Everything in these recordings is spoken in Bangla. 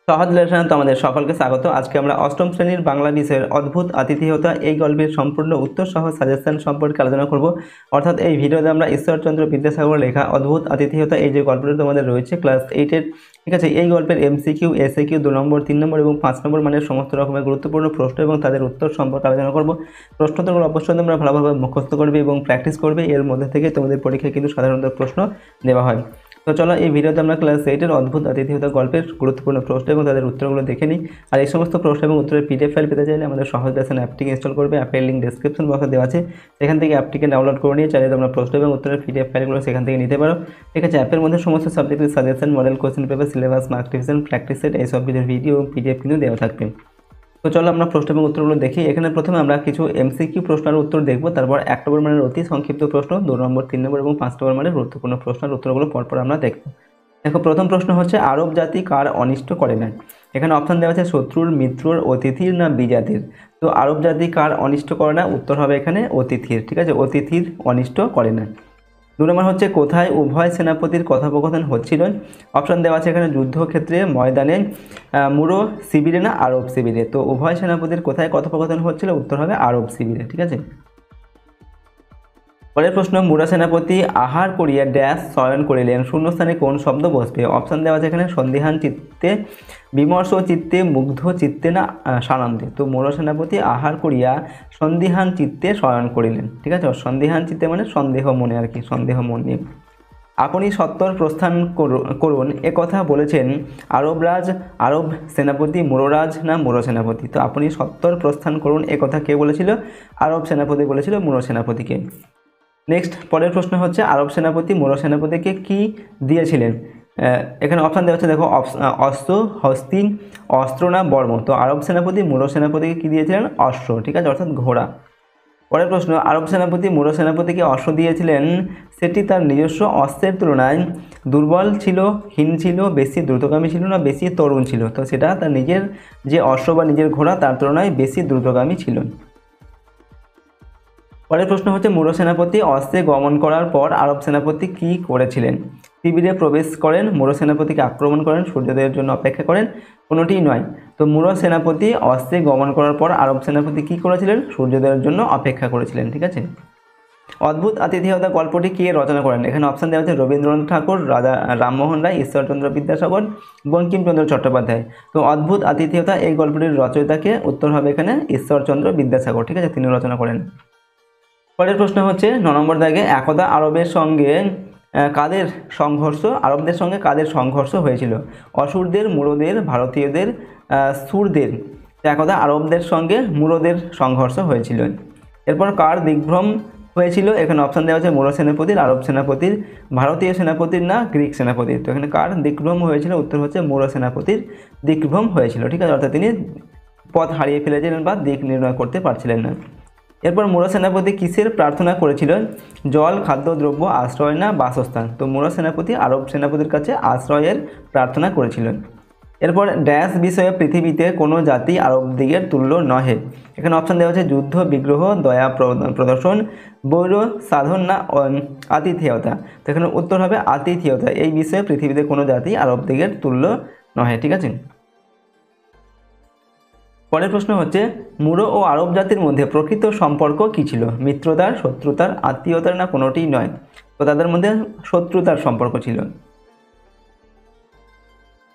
সহজ লেসনে তোমাদের সকলকে স্বাগত। আজকে আমরা অষ্টম শ্রেণীর বাংলা বিষয়ের অদ্ভুত আতিথেয়তা এই গল্পের সম্পূর্ণ উত্তর সহ সাজেশন সম্পর্কে আলোচনা করব। অর্থাৎ এই ভিডিওতে আমরা ঈশ্বরচন্দ্র বিদ্যাসাগর লেখা অদ্ভুত আতিথেয়তা এই যে গল্পটি তোমাদের রয়েছে ক্লাস 8-এর, ঠিক আছে, এই গল্পের এমসিকিউ, এসএকিউ 2 নম্বর, 3 নম্বর এবং 5 নম্বর মানের সমস্ত রকমের গুরুত্বপূর্ণ প্রশ্ন এবং তাদের উত্তর সম্পর্কে আলোচনা করব। প্রশ্নোত্তরগুলো অবশ্যই তোমরা ভালোভাবে মুখস্থ করবে এবং প্র্যাকটিস করবে। এর মধ্যে থেকে তোমাদের পরীক্ষায় কিন্তু সাধারণত প্রশ্ন দেওয়া হয়। তো চলো এই ভিডিওতে আমরা ক্লাস 8-এর অদ্ভুত আতিথেয়তা গল্পের গুরুত্বপূর্ণ প্রশ্ন এবং তাদের উত্তরগুলো দেখে নিই। আর এই সমস্ত প্রশ্ন এবং উত্তরের পিডিএফ ফাইল পেতে চাইলে আমাদের সহজ লেসন অ্যাপটিকে ইনস্টল করবে। অ্যাপের লিঙ্ক ডেসক্রিপশন বক্সে দেওয়া আছে, সেখান থেকে অ্যাপটিকে ডাউনলোড করে নিয়ে চাইলে তোমরা প্রশ্ন এবং উত্তরের পিডিএফ ফাইলগুলো সেখান থেকে নিতে পারো। ঠিক আছে, অ্যাপের মধ্যে সমস্ত সাবজেক্টের suggestion, model question paper, syllabus, mark revision, practice set এই সব কিছুর ভিডিও এবং পিডিএফ কিন্তু দেওয়া থাকবে। তো চলো আমরা প্রশ্ন এবং উত্তরগুলো দেখি। এখানে প্রথমে আমরা কিছু এমসিকিউ প্রশ্নের উত্তর দেখব, তারপর 1 নম্বর মানের অতি সংক্ষিপ্ত প্রশ্ন, 2 নম্বর, 3 নম্বর এবং 5 নম্বর মানের গুরুত্বপূর্ণ প্রশ্নের উত্তরগুলো পরপর আমরা দেখব। দেখো, প্রথম প্রশ্ন হচ্ছে আরব জাতি কার অনিষ্ট করে না। এখানে অপশন দেওয়া আছে শত্রুর, মিত্রর, অতিথির না বিজাতির। তো আরব জাতি কার অনিষ্ট করে না, উত্তর হবে এখানে অতিথির। ঠিক আছে, অতিথির অনিষ্ট করে না। 2 নম্বর হচ্ছে কোথায় উভয় সেনাপতির কথোপকথন হচ্ছিল। অপশন দেওয়া আছে এখানে যুদ্ধক্ষেত্রে, ময়দানে, মুরো শিবিরে না আরব শিবিরে। তো উভয় সেনাপতির কোথায় কথোপকথন হচ্ছিল, উত্তর হবে আরব শিবিরে। ঠিক আছে, পরের প্রশ্ন, মুরা সেনাপতি আহার করিয়া ড্যাশ শয়ন করিলেন, শূন্যস্থানে কোন শব্দ বসবে। অপশন দেওয়া আছে এখানে সন্দিহান চিত্তে, বিমর্ষ চিত্তে, মুগ্ধ চিত্তে না সানন্দে। তো মুরা সেনাপতি আহার করিয়া সন্দিহান চিত্তে শয়ন করিলেন। ঠিক আছে, সন্দিহান চিত্তে মানে সন্দেহ মনে আর কি, সন্দেহ মনে। আপনি সত্তর প্রস্থান করুন এ কথা বলেছেন আরব সেনাপতি, মুররাজ না মুরো সেনাপতি। তো আপনি সত্তর প্রস্থান করুন এ কথা কে বলেছিল, আরব সেনাপতি বলেছিল মুরো সেনাপতিকে। নেক্সট, পরের প্রশ্ন হচ্ছে আরব সেনাপতি মুরো সেনাপতিকে কি দিয়েছিলেন। এখানে অপশান দেওয়া হচ্ছে, দেখো, অস্ত্র, হস্তি, অস্ত্র না বর্ম। তো আরব সেনাপতি মুরো সেনাপতিকে কি দিয়েছিলেন, অস্ত্র। ঠিক আছে, অর্থাৎ ঘোড়া। পরের প্রশ্ন, আরব সেনাপতি মুরো সেনাপতিকে অস্ত্র দিয়েছিলেন, সেটি তার নিজস্ব অস্ত্রের তুলনায় দুর্বল ছিল, হীন ছিল, বেশি দ্রুতগামী ছিল না বেশি তরুণ ছিল। তো সেটা তার নিজের যে অশ্ব বা নিজের ঘোড়া তার তুলনায় বেশি দ্রুতগামী ছিল। পরের প্রশ্ন হচ্ছে মুরো সেনাপতি অস্ত্রে গমন করার পর আরব সেনাপতি কি করেছিলেন। শিবিরে প্রবেশ করেন, মুরো সেনাপতিকে আক্রমণ করেন, সূর্যোদয়ের জন্য অপেক্ষা করেন, কোনোটিই নয়। তো মুরো সেনাপতি অস্ত্রে গমন করার পর আরব সেনাপতি কি করেছিলেন, সূর্যোদয়ের জন্য অপেক্ষা করেছিলেন। ঠিক আছে, অদ্ভুত আতিথেয়তা গল্পটি কে রচনা করেন। এখানে অপশন দেওয়া হচ্ছে রবীন্দ্রনাথ ঠাকুর, রাজা রামমোহন রায়, ঈশ্বরচন্দ্র বিদ্যাসাগর, বঙ্কিমচন্দ্র চট্টোপাধ্যায়। তো অদ্ভুত আতিথেয়তা এই গল্পটির রচয়িতাকে, উত্তর হবে এখানে ঈশ্বরচন্দ্র বিদ্যাসাগর। ঠিক আছে, তিনি রচনা করেন। পরের প্রশ্ন হচ্ছে 9 নম্বর দাগে, একদা আরবদের সঙ্গে কাদের সংঘর্ষ হয়েছিল। অসুরদের, মুরোদের, ভারতীয়দের, সুরদের। একদা আরবদের সঙ্গে মুরোদের সংঘর্ষ হয়েছিল। এরপর কার দিগ্ভ্রম হয়েছিল। এখানে অপশান দেওয়া আছে মুরো সেনাপতির, আরব সেনাপতির, ভারতীয় সেনাপতির না গ্রিক সেনাপতির। তো এখানে কার দিগ্ভ্রম হয়েছিল, উত্তর হচ্ছে মুরো সেনাপতির দিগ্ভ্রম হয়েছিল। ঠিক আছে, অর্থাৎ তিনি পথ হারিয়ে ফেলেছিলেন বা দিক নির্ণয় করতে পারছিলেন না। এরপর মুরো সেনাপতি কিসের প্রার্থনা করেছিলেন, জল, খাদ্যদ্রব্য, আশ্রয় না বাসস্থান। তো মুরো সেনাপতি আরব সেনাপতির কাছে আশ্রয়ের প্রার্থনা করেছিলেন। এরপর ড্যাশ বিষয়ে পৃথিবীতে কোনো জাতি আরবদিগের তুল্য নহে। এখানে অপশান দেওয়া হচ্ছে যুদ্ধ, বিগ্রহ, দয়া প্রদর্শন, বৈর সাধন না আতিথেয়তা। তো এখানে উত্তর হবে আতিথেয়তা। এই বিষয়ে পৃথিবীতে কোনো জাতি আরবদিগের তুল্য নহে। ঠিক আছে, পরের প্রশ্ন হচ্ছে মুরো ও আরব জাতির মধ্যে প্রকৃত সম্পর্ক কী ছিল। মিত্রতার, শত্রুতার, আত্মীয়তার না কোনোটিই নয়। তো তাদের মধ্যে শত্রুতার সম্পর্ক ছিল।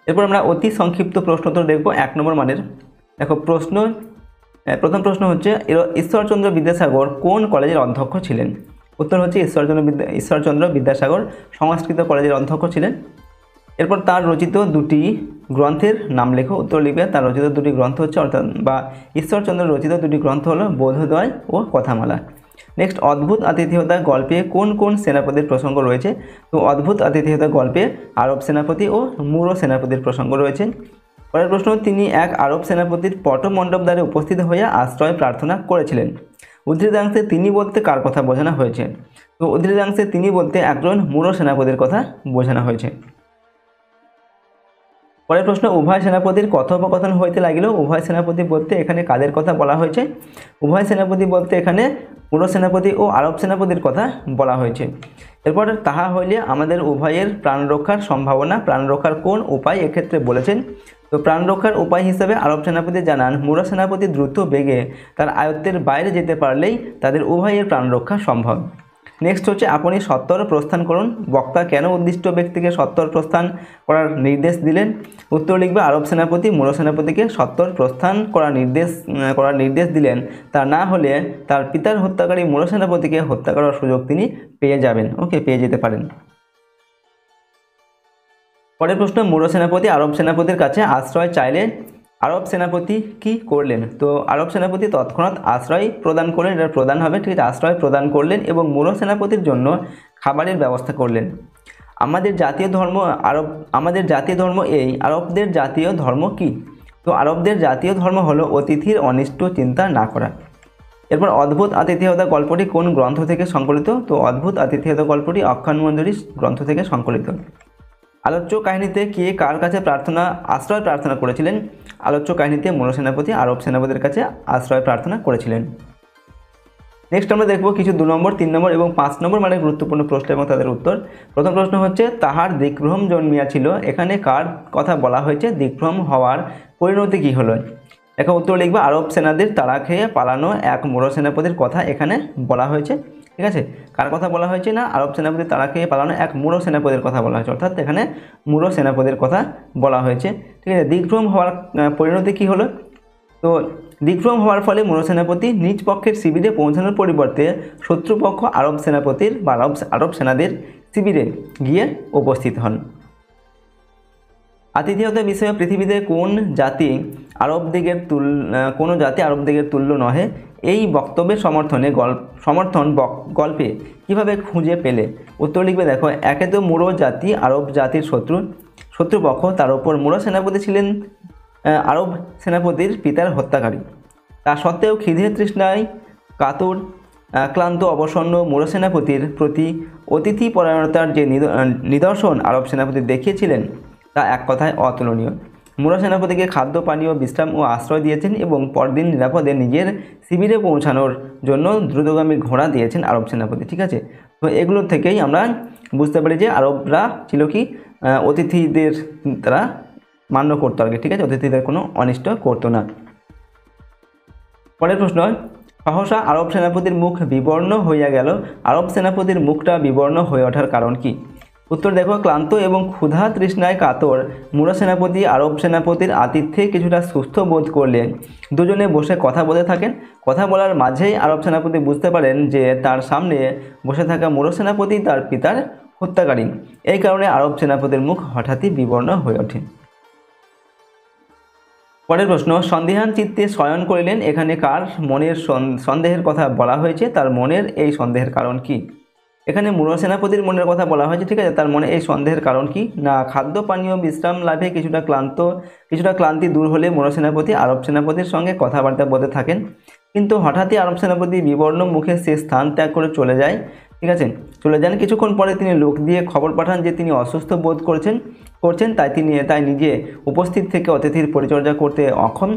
এরপর আমরা অতি সংক্ষিপ্ত প্রশ্নোত্তর দেখব 1 নম্বর মানের। দেখো, প্রথম প্রশ্ন হচ্ছে ঈশ্বরচন্দ্র বিদ্যাসাগর কোন কলেজের অধ্যক্ষ ছিলেন। উত্তর হচ্ছে ঈশ্বরচন্দ্র বিদ্যাসাগর সংস্কৃত কলেজের অধ্যক্ষ ছিলেন। এরপর তার রচিত 2টি গ্রন্থের নাম লেখো। উত্তর লিখবে তার রচিত 2টি গ্রন্থ হচ্ছে, অর্থাৎ বা ঈশ্বরচন্দ্র রচিত 2টি গ্রন্থ হলো বোধোদয় ও কথামালা। নেক্সট, অদ্ভুত আতিথেয়তা গল্পে কোন কোন সেনাপতির প্রসঙ্গ রয়েছে। তো অদ্ভুত আতিথেয়তা গল্পে আরব সেনাপতি ও মুরো সেনাপতির প্রসঙ্গ রয়েছে। পরের প্রশ্ন, তিনি এক আরব সেনাপতির পটমণ্ডপ দ্বারে উপস্থিত হইয়া আশ্রয় প্রার্থনা করেছিলেন। উদ্ধৃতাংশে তিনি বলতে কার কথা বোঝানো হয়েছে। তো উদ্ধৃতাংশে তিনি বলতে একজন মুরো সেনাপতির কথা বোঝানো হয়েছে। পরের প্রশ্ন, উভয় সেনাপতির কথোপকথন হইতে লাগিল। উভয় সেনাপতি বলতে এখানে কাদের কথা বলা হয়েছে? উভয় সেনাপতি বলতে এখানে পুরো সেনাপতি ও আরব সেনাপতির কথা বলা হয়েছে। এরপর, তাহা হইলে আমাদের উভয়ের প্রাণ রক্ষার সম্ভাবনা। প্রাণ রক্ষার কোন উপায় এক্ষেত্রে বলেছেন? তো প্রাণ রক্ষার উপায় হিসেবে আরব সেনাপতি জানান, মুরা সেনাপতি দ্রুত বেগে তার আয়ত্তের বাইরে যেতে পারলেই তাদের উভয়ের প্রাণ রক্ষা সম্ভব। নেক্সট হচ্ছে, আপনি সত্বর প্রস্থান করুন। বক্তা কেন উদ্দিষ্ট ব্যক্তিকে সত্বর প্রস্থান করার নির্দেশ দিলেন? উত্তর লিখবে, আরব সেনাপতি মুরা সেনাপতিকে সত্বর প্রস্থান করার নির্দেশ দিলেন। তা না হলে তার পিতার হত্যাকারী মুরা সেনাপতিকে হত্যা করার সুযোগ তিনি পেয়ে যাবেন। পেয়ে যেতে পারেন। পরের প্রশ্ন, মুরা সেনাপতি আরব সেনাপতির কাছে আশ্রয় চাইলেন। আরব সেনাপতি কি করলেন? তো আরব সেনাপতি তৎক্ষণাৎ আশ্রয় প্রদান করলেন, এটা প্রদান হবে, ঠিক আছে, আশ্রয় প্রদান করলেন এবং মুরা সেনাপতির জন্য খাবারের ব্যবস্থা করলেন। আমাদের জাতীয় ধর্ম এই, আরবদের জাতীয় ধর্ম কি? তো আরবদের জাতীয় ধর্ম হলো অতিথির অনিষ্ট চিন্তা না করা। এরপর, অদ্ভুত আতিথেয়তা গল্পটি কোন গ্রন্থ থেকে সংকলিত? তো অদ্ভুত আতিথেয়তা গল্পটি অখ্যানমঞ্জরি গ্রন্থ থেকে সংকলিত। আলোচ্য কাহিনীতে কে কার কাছে আশ্রয় প্রার্থনা করেছিলেন? আলোচ্য কাহিনীতে মুরা সেনাপতি আরব সেনাপতির কাছে আশ্রয় প্রার্থনা করেছিলেন। নেক্সট আমরা দেখব কিছু 2 নম্বর, 3 নম্বর এবং 5 নম্বর মানে গুরুত্বপূর্ণ প্রশ্ন এবং তাদের উত্তর। প্রথম প্রশ্ন হচ্ছে, তাহার দিগ্ভ্রম জন্মিয়াছিল। এখানে কার কথা বলা হয়েছে? দিগ্ভ্রম হওয়ার পরিণতি কি হলো? এখন উত্তর লিখবে, আরব সেনাদের তাড়া খেয়ে পালানো এক মুরা সেনাপতির কথা এখানে বলা হয়েছে। ঠিক আছে, কার কথা বলা হয়েছে? না, আরব সেনাপতির তাড়া খেয়ে পালানো এক মুরা সেনাপতির কথা বলা হয়েছে, অর্থাৎ এখানে মুরা সেনাপতির কথা বলা হয়েছে। ঠিক আছে, দিগ্ভ্রম হওয়ার পরিণতি কি হলো? তো দিগ্ভ্রম হওয়ার ফলে মুরা সেনাপতি নিজ পক্ষের শিবিরে পৌঁছানোর পরিবর্তে শত্রুপক্ষ আরব সেনাপতির বা আরব সেনাদের শিবিরে গিয়ে উপস্থিত হন। আতিথেয়তা বিষয়ে পৃথিবীতে কোন জাতি আরবদিগের তুল্য নহে? এই বক্তব্যের সমর্থন গল্পে কিভাবে খুঁজে পেলে? উত্তর লিখবে, দেখো, একে তো মুরা জাতি আরব জাতির শত্রুপক্ষ, তার উপর মুরা সেনাপতি ছিলেন আরব সেনাপতির পিতার হত্যাকারী। তা সত্ত্বেও খিদে তৃষ্ণায় কাতর ক্লান্ত অবসন্ন মুরা সেনাপতির প্রতি অতিথি পরায়ণতার যে নিদর্শন আরব সেনাপতি দেখিয়েছিলেন তা এক কথায় অতুলনীয়। মুরা সেনাপতিকে খাদ্য পানীয় বিশ্রাম ও আশ্রয় দিয়েছেন এবং পরদিন নিরাপদে নিজের শিবিরে পৌঁছানোর জন্য দ্রুতগামী ঘোড়া দিয়েছেন আরব সেনাপতি। ঠিক আছে, তো এগুলো থেকেই আমরা বুঝতে পারি যে আরবরা ছিল কি অতিথিদের তারা মান্য করতো আর কি। ঠিক আছে, অতিথিদের কোনো অনিষ্ট করতো না। পরের প্রশ্ন, সহসা আরব সেনাপতির মুখ বিবর্ণ হইয়া গেল। আরব সেনাপতির মুখটা বিবর্ণ হয়ে ওঠার কারণ কি? উত্তর দেখো, ক্লান্ত এবং ক্ষুধা তৃষ্ণায় কাতর মুরা সেনাপতি আরব সেনাপতির আতিথ্যে কিছুটা সুস্থ বোধ করলেন। দুজনে বসে কথা বলতে থাকেন। কথা বলার মাঝেই আরব সেনাপতি বুঝতে পারেন যে তার সামনে বসে থাকা মুরা সেনাপতি তার পিতার হত্যাকারী। এই কারণে আরব সেনাপতির মুখ হঠাৎই বিবর্ণ হয়ে ওঠে। পরের প্রশ্ন, সন্দেহান চিত্তে শয়ন করিলেন। এখানে কার মনের সন্দেহের কথা বলা হয়েছে? তার মনের এই সন্দেহের কারণ কি? এখানে মুরা সেনাপতির মনের কথা বলা হয়েছে। ঠিক আছে, তার মনে এই সন্দেহের কারণ কি? না, খাদ্য পানীয় বিশ্রাম লাভে কিছুটা ক্লান্তি দূর হলে মুরা সেনাপতি আরব সেনাপতির সঙ্গে কথাবার্তা বলতে থাকেন, কিন্তু হঠাৎই আরব সেনাপতি বিবর্ণ মুখে সে স্থান ত্যাগ করে চলে যায়। ঠিক আছে, চলে যান। কিছুক্ষণ পরে তিনি লোক দিয়ে খবর পাঠান যে তিনি অসুস্থ বোধ করছেন, তাই নিজে উপস্থিত থেকে অতিথির পরিচর্যা করতে অক্ষম।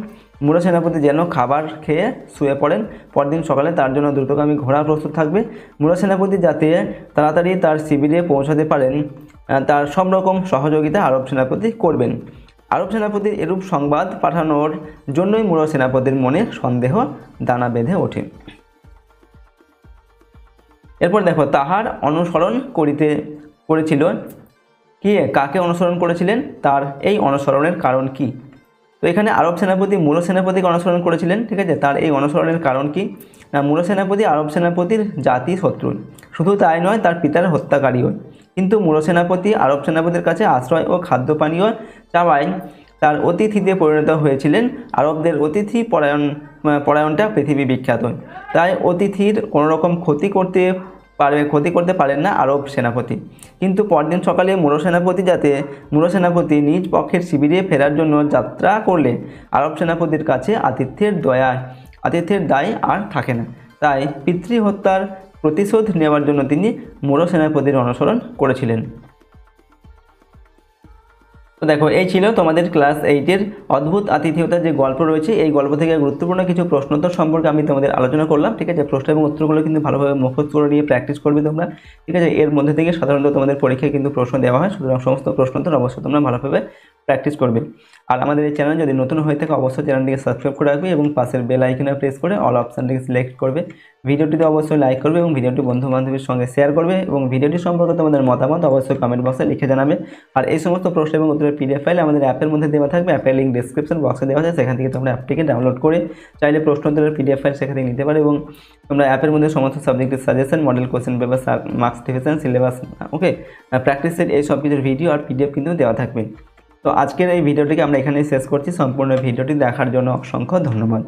মুরা সেনাপতি যেন খাবার খেয়ে শুয়ে পড়েন। পরদিন সকালে তার জন্য দ্রুতগামী ঘোড়া প্রস্তুত থাকবে। মুরা সেনাপতি যাতে তাড়াতাড়ি তার শিবিরে পৌঁছাতে পারেন তার সব রকম সহযোগিতা আরব সেনাপতি করবেন। আরব সেনাপতির এরূপ সংবাদ পাঠানোর জন্যই মুরা সেনাপতির মনে সন্দেহ দানা বেঁধে ওঠে। এরপর দেখো, তাহার অনুসরণ করেছিল কি? কাকে অনুসরণ করেছিলেন? তার এই অনুসরণের কারণ কি? তো এখানে আরব সেনাপতি মুরা সেনাপতিকে অনুসরণ করেছিলেন। ঠিক আছে, তার এই অনুসরণের কারণ কি? না, মুরা সেনাপতি আরব সেনাপতির জাতি শত্রু, শুধু তাই নয় তার পিতার হত্যাকারীও। কিন্তু মুরা সেনাপতি আরব সেনাপতির কাছে আশ্রয় ও খাদ্য পানীয় চাওয়ায় তার অতিথিতে পরিণত হয়েছিলেন। আরবদের অতিথি পরায়ণটা পৃথিবী বিখ্যাত, তাই অতিথির কোনোরকম ক্ষতি করতে পারেন না আরব সেনাপতি। কিন্তু পরদিন সকালে মুরা সেনাপতি নিজ পক্ষের শিবিরে ফেরার জন্য যাত্রা করলে আরব সেনাপতির কাছে আতিথ্যের দায় আর থাকে না। তাই পিতৃহত্যার প্রতিশোধ নেওয়ার জন্য তিনি মুরা সেনাপতির অনুসরণ করেছিলেন। তো দেখো এই ছিল তোমাদের ক্লাস 8-এর অদ্ভুত আতিথেয়তার যে গল্প রয়েছে, এই গল্প থেকে গুরুত্বপূর্ণ কিছু প্রশ্নোত্তর সম্পর্কে আমি তোমাদের আলোচনা করলাম। ঠিক আছে, প্রশ্ন এবং উত্তরগুলো কিন্তু ভালোভাবে মুখস্থ করে নিয়ে প্র্যাকটিস করবে তোমরা। ঠিক আছে, এর মধ্যে থেকে সাধারণত তোমাদের পরীক্ষায় কিন্তু প্রশ্ন দেওয়া হয়, সুতরাং সমস্ত প্রশ্নোত্তর অবশ্যই তোমরা ভালোভাবে প্র্যাকটিস করবে। আর আমাদের এই চ্যানেল যদি নতুন হয়ে থাকে অবশ্যই চ্যানেলটিকে সাবস্ক্রাইব করে রাখবে এবং পাশের বেল আইকনে প্রেস করে অল অপশানটিকে সিলেক্ট করবে। ভিডিওটিতে অবশ্যই লাইক করবে এবং ভিডিওটি বন্ধু বান্ধবের সঙ্গে শেয়ার করবে এবং ভিডিওটি সম্পর্কে তোমাদের মতামত অবশ্যই কমেন্ট বক্সে লিখে জানাবে। আর এই সমস্ত প্রশ্ন এবং উত্তরের পিডিএফ ফাইল আমাদের অ্যাপের মধ্যে দেওয়া থাকবে, অ্যাপের লিঙ্ক ডেসক্রিপশন বক্সে দেওয়া আছে, সেখান থেকে তোমরা অ্যাপটিকে ডাউনলোড করে চাইলে প্রশ্ন উত্তরের পিডিএফ ফাইল সেখান থেকে নিতে পারো এবং তোমরা অ্যাপের মধ্যে সমস্ত সাবজেক্টের suggestion, model question paper, marks division, syllabus, okay, প্র্যাকটিসের এই সব কিছুর ভিডিও আর পিডিএফ কিন্তু দেওয়া থাকবে। তো আজকের এই ভিডিওটিকে আমরা এখানেই শেষ করছি। সম্পূর্ণ ভিডিওটি দেখার জন্য অসংখ্য ধন্যবাদ।